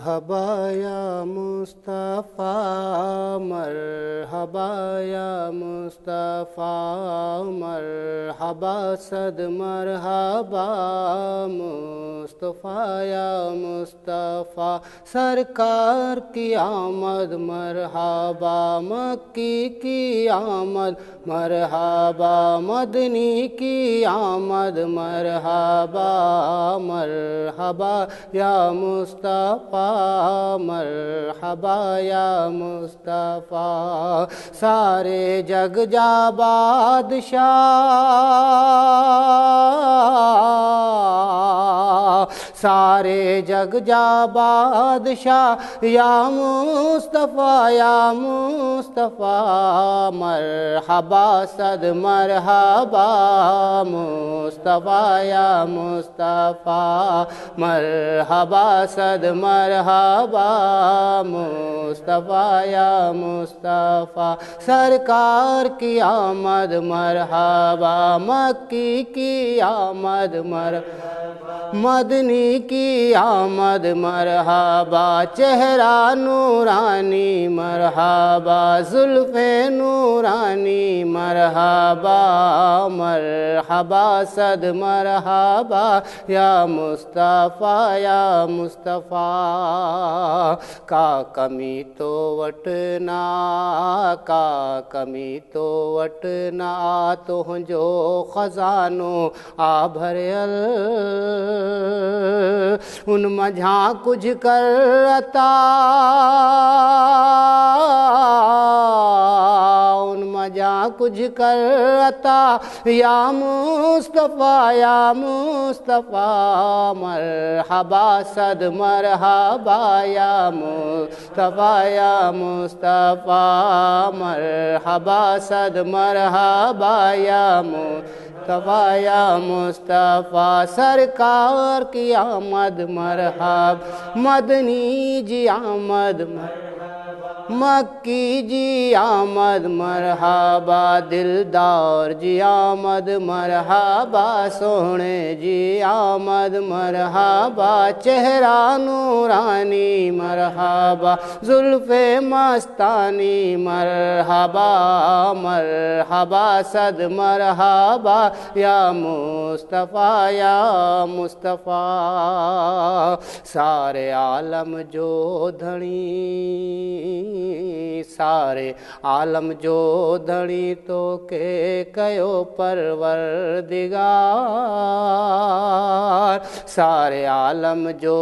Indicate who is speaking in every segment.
Speaker 1: مرحبا یا مصطفیٰ مرحبا یا مصطفیٰ مرحبا صد مرحبا مصطفیٰ یا مصطفیٰ سرکار کی آمد مرحبا مکی کی آمد مرحبا مدنی کی آمد مرحبا مرحبا یا مصطفیٰ مرحبا یا مصطفیٰ سارے جگ جا بادشاہ سارے جگ جا بادشاہ یا مصطفیٰ مرحبا صد مرحبا مصطفیٰ یا مصطفیٰ مرحبا صد مرحبا مصطفیٰ یا مصطفیٰ سرکار کی آمد مرحبا مکی کی آمد مرحبا مدنی کی آمد مرحبا چہرہ نورانی مرحبا زلف نورانی مرحبا مرحبا صد مرحبا یا مصطفیٰ کا کمی تو وٹنا کا کمی تو وٹنا تو جو خزانوں آ بھرل ان مجھاں کچھ کر عطا ان مجھاں کچھ کر عطا یا مصطفیٰ مرحبا صد مرحبا یا مصطفیٰ مرحبا صد مرحبا یا مصطفیٰ یا مصطفیٰ سرکار کی آمد مرحبا مدنی جی آمد مکی جی آمد مرحبا دلدار جی آمد مرحبا سونے جی آمد مرحبا چہرہ نورانی مرحبا زلف مستانی مرحبا مرحبا صد مرحبا یا مصطفیٰ سارے عالم جو دھڑی سارے عالم جو دھڑی تو کہ کیو پروردگار سارے عالم جو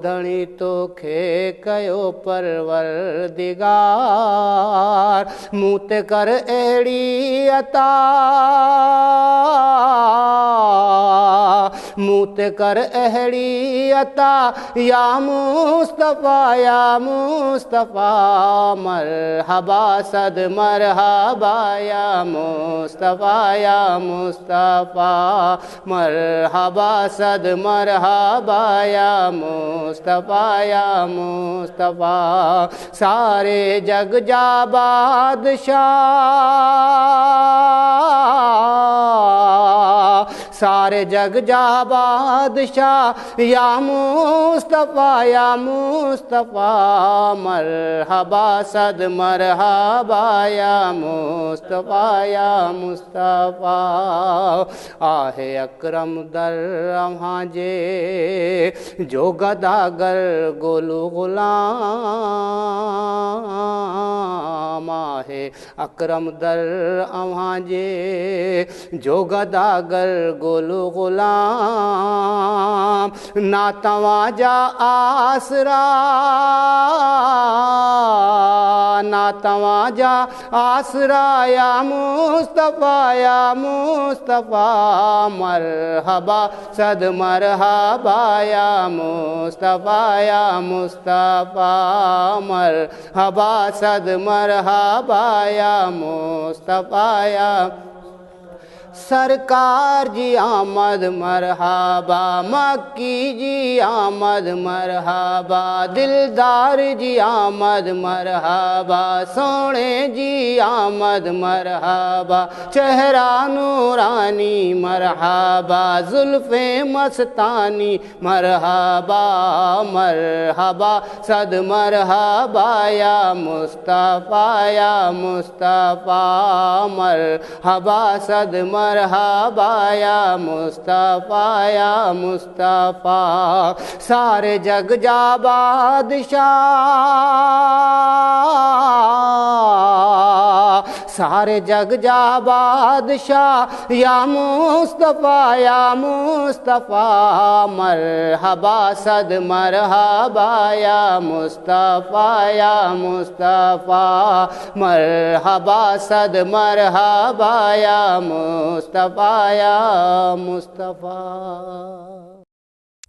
Speaker 1: دھڑی تو کہ کیو پروردگار موت کر ایڑی عطا موت کر اہڑی عطا یا مصطفیٰ مرحبا صد مرحبا یا مصطفیٰ مرحبا صد مرحبا یا مصطفیٰ سارے جگ جا بادشاہ سارے جگ جا بادشاہ یا مصطفیٰ مرحبا صد مرحبا یا مصطفیٰ آہ اکرم در وہاں جے جو گداگر گولو غلام آہ اکرم در وہاں جے جو گداگر گولو غلام نا تواجا آسرا نا تواجا آسرا یا مصطفیٰ مرحبا صد مرحبا یا مصطفیٰ مرحبا صد مرحبا یا مصطفیٰ سرکار جی آمد مرحبا، مکی جی آمد مرحبا، دلدار جی آمد مرحبا، سونے جی آمد مرحبا، چہرہ نورانی مرحبا، زلفیں مستانی مرحبا، مرحبا صد مرحبا یا مصطفیٰ یا مصطفیٰ، مرحبا صد مرحبا یا مصطفیٰ یا مصطفیٰ، سارے جگ جا بادشاہ، سارے جگ جا بادشاہ یا مصطفیٰ یا مصطفیٰ، مرحبا صد مرحبا یا مصطفیٰ یا مصطفیٰ، مرحبا صد مرحبا یا مصطفیٰ یا مصطفیٰ۔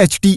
Speaker 2: HD